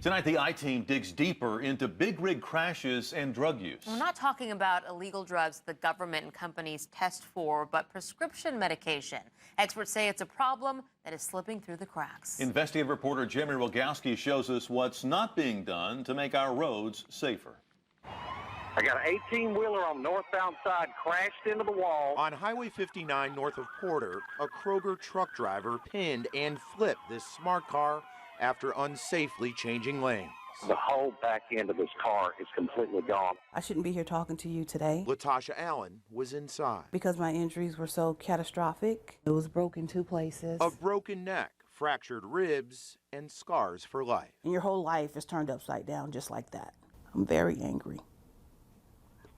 Tonight, the I-Team digs deeper into big rig crashes and drug use. We're not talking about illegal drugs the government and companies test for, but prescription medication. Experts say it's a problem that is slipping through the cracks. Investigative reporter Jeremy Rogalski shows us what's not being done to make our roads safer. I got an 18-wheeler on the northbound side crashed into the wall. On Highway 59 north of Porter, a Kroger truck driver pinned and flipped this smart car after unsafely changing lanes. The whole back end of this car is completely gone. I shouldn't be here talking to you today. Latasha Allen was inside. Because my injuries were so catastrophic. It was broken 2 places. A broken neck, fractured ribs, and scars for life. And your whole life is turned upside down just like that. I'm very angry.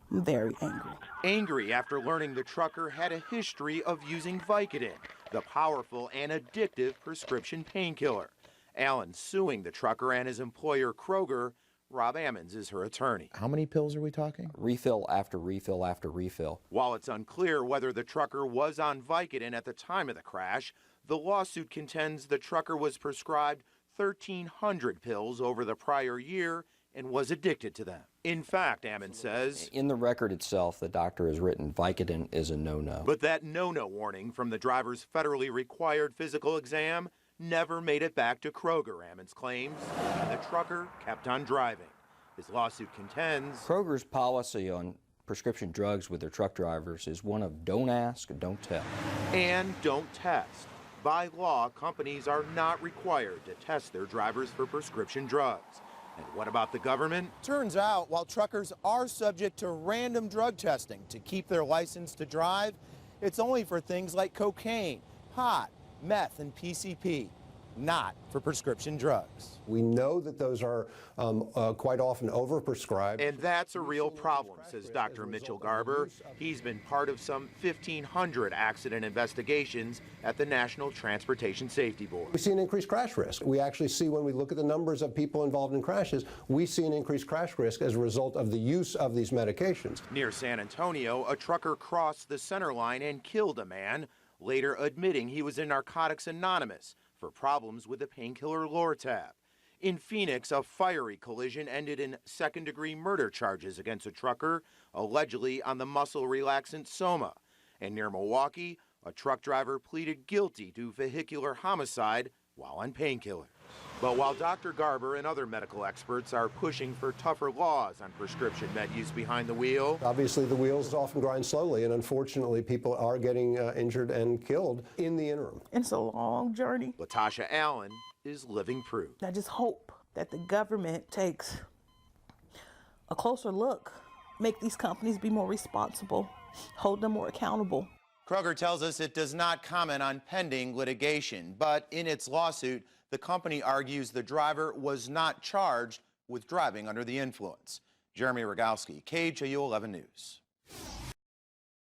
I'm very angry. Angry after learning the trucker had a history of using Vicodin, the powerful and addictive prescription painkiller. Allen suing the trucker and his employer, Kroger. Rob Ammons is her attorney. How many pills are we talking? Refill after refill after refill. While it's unclear whether the trucker was on Vicodin at the time of the crash, the lawsuit contends the trucker was prescribed 1,300 pills over the prior year and was addicted to them. In fact, Ammons says, in the record itself, the doctor has written Vicodin is a no-no. But that no-no warning from the driver's federally required physical exam never made it back to Kroger, Ammons claims, and the trucker kept on driving. His lawsuit contends Kroger's policy on prescription drugs with their truck drivers is one of don't ask, don't tell. And don't test. By law, companies are not required to test their drivers for prescription drugs. And what about the government? Turns out, while truckers are subject to random drug testing to keep their license to drive, it's only for things like cocaine, pot, meth, and PCP, not for prescription drugs. We know that those are quite often overprescribed. And that's a real problem, says Dr. Mitchell Garber. He's been part of some 1,500 accident investigations at the National Transportation Safety Board. We see an increased crash risk. We actually see, when we look at the numbers of people involved in crashes, we see an increased crash risk as a result of the use of these medications. Near San Antonio, a trucker crossed the center line and killed a man, later admitting he was in Narcotics Anonymous for problems with the painkiller Lortab. In Phoenix, a fiery collision ended in second-degree murder charges against a trucker, allegedly on the muscle relaxant Soma. And near Milwaukee, a truck driver pleaded guilty to vehicular homicide while on painkillers. But while Dr. Garber and other medical experts are pushing for tougher laws on prescription med use behind the wheel, Obviously, the wheels often grind slowly, and unfortunately, people are getting injured and killed in the interim. It's a long journey. Latasha Allen is living proof. I just hope that the government takes a closer look, make these companies be more responsible, hold them more accountable. Kroger tells us it does not comment on pending litigation, but in its lawsuit, the company argues the driver was not charged with driving under the influence. Jeremy Rogalski, KHOU 11 News.